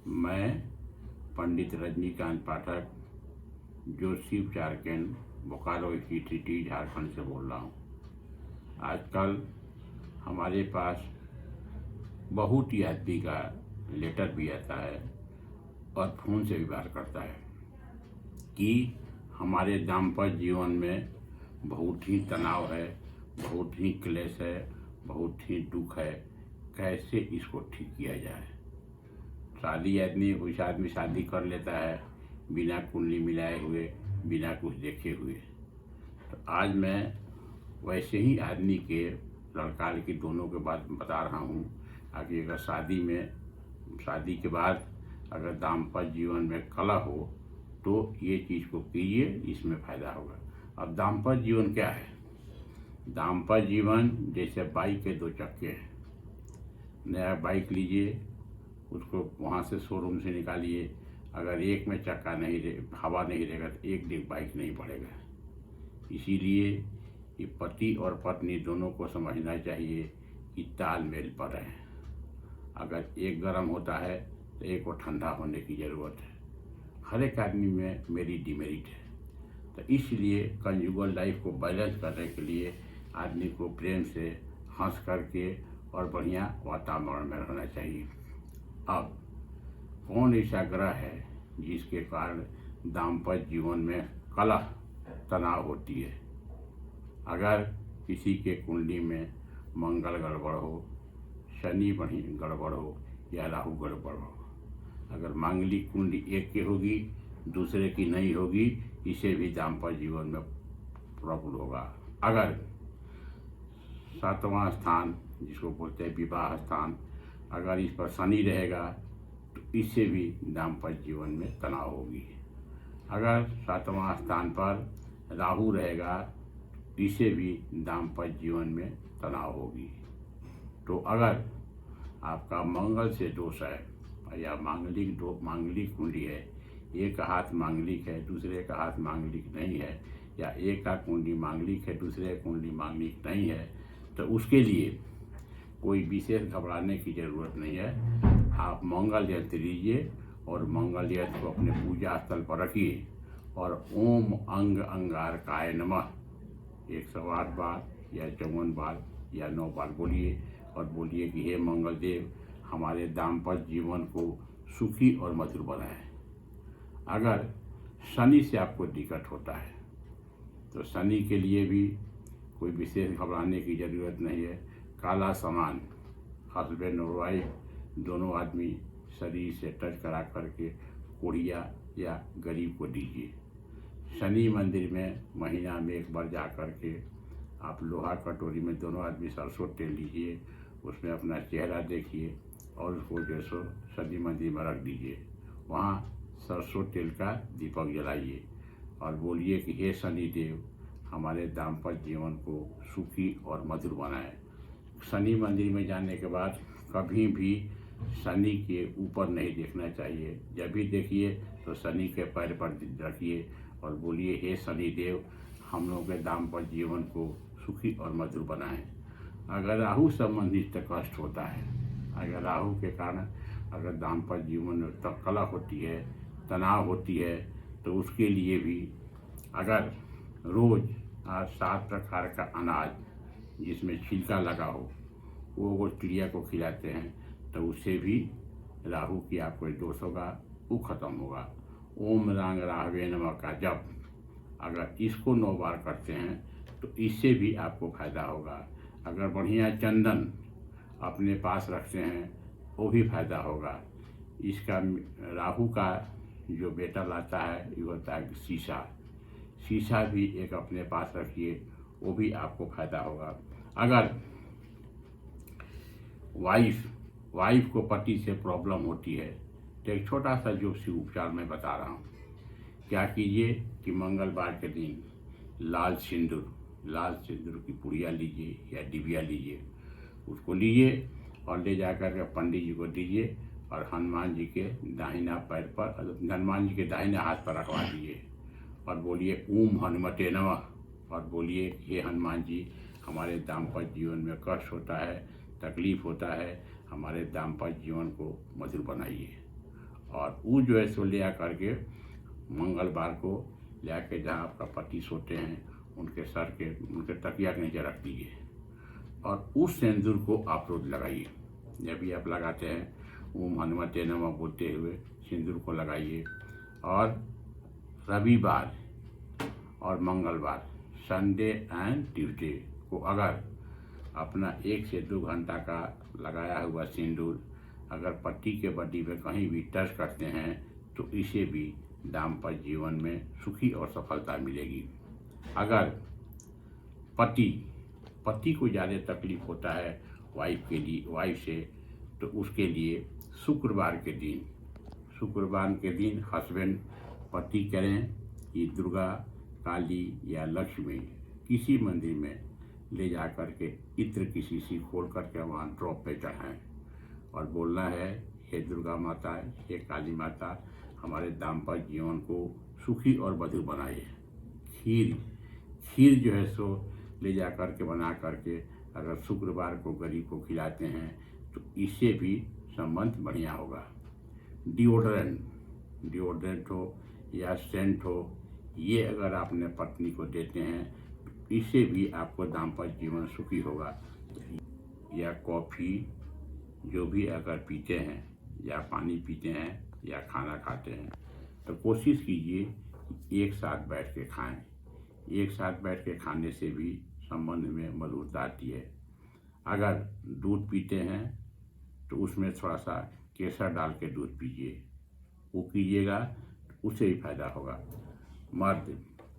मैं पंडित रजनीकांत पाठक जोशी उपचार केंद्र बोकारो सिटी झारखंड से बोल रहा हूँ। आजकल हमारे पास बहुत ही आदमी का लेटर भी आता है और फ़ोन से भी बात करता है कि हमारे दाम्पत्य जीवन में बहुत ही तनाव है, बहुत ही क्लेश है, बहुत ही दुख है, कैसे इसको ठीक किया जाए। कुछ आदमी शादी कर लेता है बिना कुंडली मिलाए हुए, बिना कुछ देखे हुए। तो आज मैं वैसे ही आदमी के लड़का लड़की दोनों के बात बता रहा हूँ। आगे अगर शादी के बाद अगर दाम्पत्य जीवन में कलह हो तो ये चीज़ को कीजिए, इसमें फ़ायदा होगा। अब दाम्पत्य जीवन क्या है? दाम्पत्य जीवन जैसे बाइक के दो चक्के हैं। नया बाइक लीजिए, उसको वहाँ से शोरूम से निकालिए, अगर एक में चक्का नहीं रहे, हवा नहीं रहेगा तो एक दिन बाइक नहीं बढ़ेगा। इसीलिए ये पति और पत्नी दोनों को समझना चाहिए कि तालमेल पर रहें। अगर एक गर्म होता है तो एक को ठंडा होने की ज़रूरत है। हर एक आदमी में मेरी डिमेरिट है, तो इसलिए कंजुगल लाइफ को बैलेंस करने के लिए आदमी को प्रेम से हंस करके और बढ़िया वातावरण में रहना चाहिए। अब कौन ऐसा ग्रह है जिसके कारण दाम्पत्य जीवन में कलह तनाव होती है? अगर किसी के कुंडली में मंगल गड़बड़ हो, शनि बढ़ी गड़बड़ हो या राहु गड़बड़ हो, अगर मांगलिक कुंडली एक की होगी दूसरे की नहीं होगी, इसे भी दाम्पत्य जीवन में प्रॉब्लम होगा। अगर 7वां स्थान जिसको बोलते हैं विवाह स्थान, अगर इस पर शनि रहेगा तो इससे भी दाम्पत्य जीवन में तनाव होगी। अगर 7वां स्थान पर राहु रहेगा इससे भी दाम्पत्य जीवन में तनाव होगी। तो अगर आपका मंगल से दोष है या मांगलिक कुंडली है, एक हाथ मांगलिक है दूसरे का हाथ मांगलिक नहीं है, या एक का कुंडली मांगलिक है दूसरे का कुंडली मांगलिक नहीं है, तो उसके लिए कोई विशेष घबराने की ज़रूरत नहीं है। आप मंगल यंत्र लीजिए और मंगल यंत्र को अपने पूजा स्थल पर रखिए और ओम अंग अंगारकाय नमः 108 बार या 54 बार या 9 बार बोलिए और बोलिए कि हे मंगल देव, हमारे दाम्पत्य जीवन को सुखी और मधुर बनाएं। अगर शनि से आपको दिक्कत होता है तो शनि के लिए भी कोई विशेष घबराने की ज़रूरत नहीं है। काला सामान हस्बैंड और वाइफ दोनों आदमी शरीर से टच करा करके कोढ़िया या गरीब को दीजिए। शनि मंदिर में महीना में एक बार जा कर के आप लोहा कटोरी में दोनों आदमी सरसों तेल लीजिए, उसमें अपना चेहरा देखिए और उसको जैसो शनि मंदिर में रख दीजिए। वहाँ सरसों तेल का दीपक जलाइए और बोलिए कि हे शनि देव, हमारे दाम्पत्य जीवन को सुखी और मधुर बनाएं। शनि मंदिर में जाने के बाद कभी भी शनि के ऊपर नहीं देखना चाहिए। जब भी देखिए तो शनि के पैर पर रखिए और बोलिए हे शनि देव, हम लोगों के दाम्पत्य जीवन को सुखी और मधुर बनाएं। अगर राहु संबंधित कष्ट होता है, अगर राहु के कारण अगर दाम्पत्य जीवन में कलह होती है, तनाव होती है, तो उसके लिए भी अगर रोज़ 7 प्रकार का अनाज जिसमें छिलका लगा हो वो चिड़िया को खिलाते हैं तो उससे भी राहु की आपको दोष होगा, वो खत्म होगा। ओम रांग राहवे नमः का जप अगर इसको 9 बार करते हैं तो इससे भी आपको फायदा होगा। अगर बढ़िया चंदन अपने पास रखते हैं वो भी फायदा होगा। इसका राहु का जो बेटा लाता है ये होता है शीशा भी एक अपने पास रखिए, वो भी आपको फायदा होगा। अगर वाइफ को पति से प्रॉब्लम होती है तो एक छोटा सा जो शिव उपचार मैं बता रहा हूँ। क्या कीजिए कि मंगलवार के दिन लाल सिंदूर की पुड़िया लीजिए या डिबिया लीजिए, उसको लीजिए और ले जाकर के पंडित जी को दीजिए और हनुमान जी के दाहिना पैर पर, हनुमान जी के दाहिने हाथ पर रखवा दीजिए और बोलिए ओम हनुमते नमः और बोलिए हे हनुमान जी, हमारे दाम्पत्य जीवन में कष्ट होता है, तकलीफ होता है, हमारे दाम्पत्य जीवन को मधुर बनाइए। और वो जो है सो ले आकर के मंगलवार को ले आके जहाँ आपका पति सोते हैं उनके सर के उनके तकिया के नीचे रख दीजिए और उस सिंदूर को आप रोज लगाइए। जब भी आप लगाते हैं ओम हनुमते नमः बोलते हुए सिंदूर को लगाइए। और रविवार और मंगलवार संडे एंड ट्यूसडे को अगर अपना 1 से 2 घंटा का लगाया हुआ सिंदूर अगर पति के बॉडी में कहीं भी टच करते हैं तो इसे भी दाम्पत्य जीवन में सुखी और सफलता मिलेगी। अगर पति को ज़्यादा तकलीफ होता है वाइफ से, तो उसके लिए शुक्रवार के दिन हस्बैंड पति करें कि दुर्गा काली या लक्ष्मी किसी मंदिर में ले जा कर के इत्र की शीशी खोल करके वहाँ ड्रॉप पे चढ़ाएं और बोलना है, हे दुर्गा माता, हे काली माता, हमारे दाम्पत्य जीवन को सुखी और मधुर बनाइए। खीर जो है सो ले जा कर के बना करके अगर शुक्रवार को गरीब को खिलाते हैं तो इससे भी संबंध बढ़िया होगा। डिओड्रेंट हो या सेंट हो, ये अगर आपने पत्नी को देते हैं तो इससे भी आपको दाम्पत्य जीवन सुखी होगा। या कॉफ़ी जो भी अगर पीते हैं या पानी पीते हैं या खाना खाते हैं तो कोशिश कीजिए कि एक साथ बैठ के खाएं। एक साथ बैठ के खाने से भी संबंध में मधुरता आती है। अगर दूध पीते हैं तो उसमें थोड़ा सा केसर डाल के दूध पीजिए, वो कीजिएगा तो उससे भी फायदा होगा।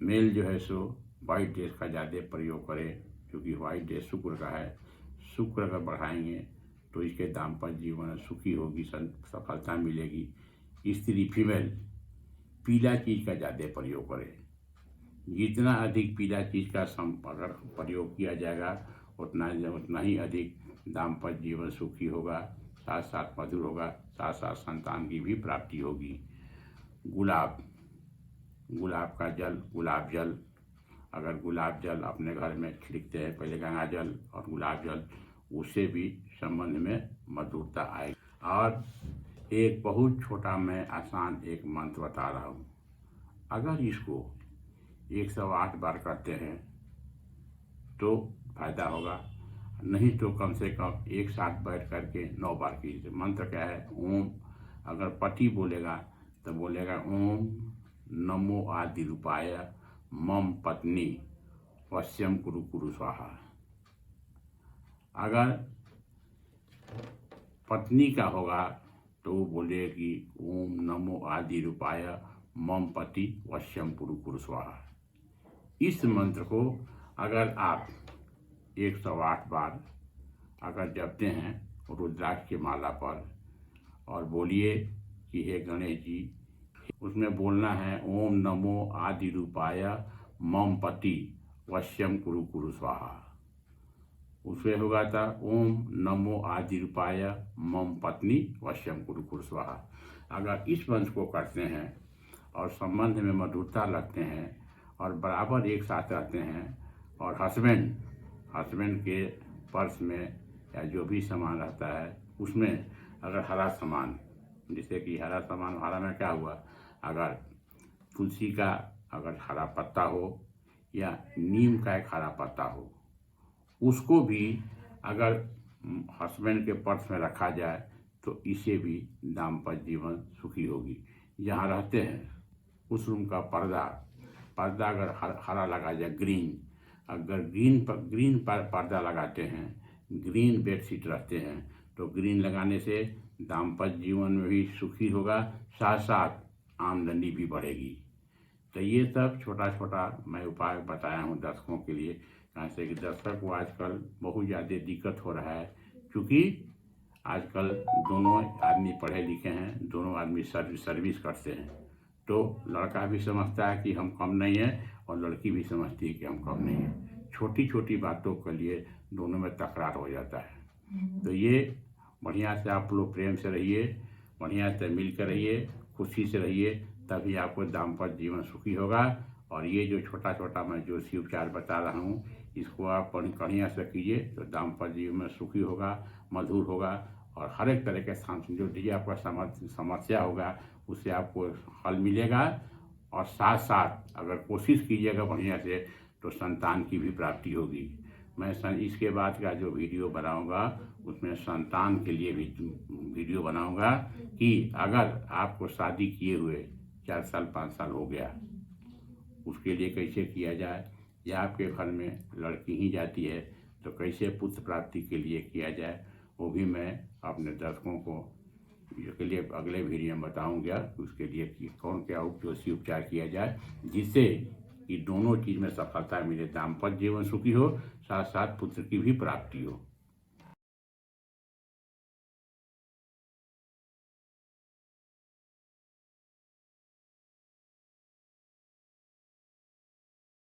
मेल जो है सो वाइट ड्रेस का ज़्यादा प्रयोग करें क्योंकि वाइट ड्रेस शुक्र का है। शुक्र अगर बढ़ाएंगे तो इसके दाम्पत्य जीवन सुखी होगी, सफलता मिलेगी। स्त्री फीमेल पीला चीज़ का ज़्यादा प्रयोग करें। जितना अधिक पीला चीज़ का अगर प्रयोग किया जाएगा उतना ही अधिक दाम्पत्य जीवन सुखी होगा, साथ साथ मधुर होगा, साथ साथ संतान की भी प्राप्ति होगी। गुलाब का जल, गुलाब जल, अगर गुलाब जल अपने घर में छिड़कते हैं, पहले गंगा जल और गुलाब जल, उससे भी संबंध में मधुरता आएगी। और एक बहुत छोटा मैं आसान एक मंत्र बता रहा हूँ, अगर इसको 108 बार करते हैं तो फायदा होगा, नहीं तो कम से कम एक साथ बैठ करके 9 बार कीजिए। मंत्र क्या है? ओम। अगर पति बोलेगा तो बोलेगा ओम नमो आदि रूपाय मम पत्नी वश्यम कुरु कुरु स्वाहा। अगर पत्नी का होगा तो वो बोलेगी ओम नमो आदि रूपाय मम पति वश्यम कुरु कुरु स्वाहा। इस मंत्र को अगर आप 108 बार अगर जपते हैं रुद्राक्ष की माला पर और बोलिए कि हे गणेश जी, उसमें बोलना है ओम नमो आदि रूपाय मम पति वश्यम कुरु कुरु स्वाहा। उसमें होगा था ओम नमो आदि रूपाय मम पत्नी वश्यम कुरु कुरु स्वाहा। अगर इस मंत्र को करते हैं और संबंध में मधुरता लगते हैं और बराबर एक साथ रहते हैं और हस्बैंड के पर्स में या जो भी सामान रहता है उसमें अगर हरा सामान, जैसे कि हरा में क्या हुआ, अगर तुलसी का अगर हरा पत्ता हो या नीम का एक हरा पत्ता हो, उसको भी अगर हस्बैंड के पर्स में रखा जाए तो इससे भी दाम्पत्य जीवन सुखी होगी। जहाँ रहते हैं उस रूम का पर्दा अगर हरा लगा जाए, ग्रीन, अगर ग्रीन पर पर्दा लगाते हैं, ग्रीन बेडशीट रखते हैं तो ग्रीन लगाने से दाम्पत्य जीवन में भी सुखी होगा, साथ साथ आमदनी भी बढ़ेगी। तो ये सब छोटा छोटा मैं उपाय बताया हूँ दर्शकों के लिए, कहाँ से कि दर्शक को आजकल बहुत ज़्यादा दिक्कत हो रहा है क्योंकि आजकल दोनों आदमी पढ़े लिखे हैं, दोनों आदमी सर्विस करते हैं, तो लड़का भी समझता है कि हम कम नहीं हैं और लड़की भी समझती है कि हम कम नहीं हैं। छोटी छोटी बातों के लिए दोनों में तकरार हो जाता है। तो ये बढ़िया से आप लोग प्रेम से रहिए, बढ़िया से मिल कर रहिए, खुशी से रहिए, तभी आपको दाम्पत्य जीवन सुखी होगा। और ये जो छोटा छोटा मैं जो सी उपचार बता रहा हूँ इसको आप बढ़िया से कीजिए तो दाम्पत्य जीवन में सुखी होगा, मधुर होगा और हर एक तरह के जो भी आपका समस्या होगा उससे आपको हल मिलेगा। और साथ साथ अगर कोशिश कीजिएगा बढ़िया से तो संतान की भी प्राप्ति होगी। मैं इसके बाद का जो वीडियो बनाऊंगा उसमें संतान के लिए भी वीडियो बनाऊंगा कि अगर आपको शादी किए हुए 4 साल 5 साल हो गया, उसके लिए कैसे किया जाए, या आपके घर में लड़की ही जाती है तो कैसे पुत्र प्राप्ति के लिए किया जाए, वो भी मैं अपने दर्शकों को इसके लिए अगले वीडियो में बताऊंगा। उसके लिए कि कौन क्या जोशी उपचार किया जाए जिससे कि दोनों चीज़ में सफलता मिले, दाम्पत्य जीवन सुखी हो, साथ साथ पुत्र की भी प्राप्ति हो।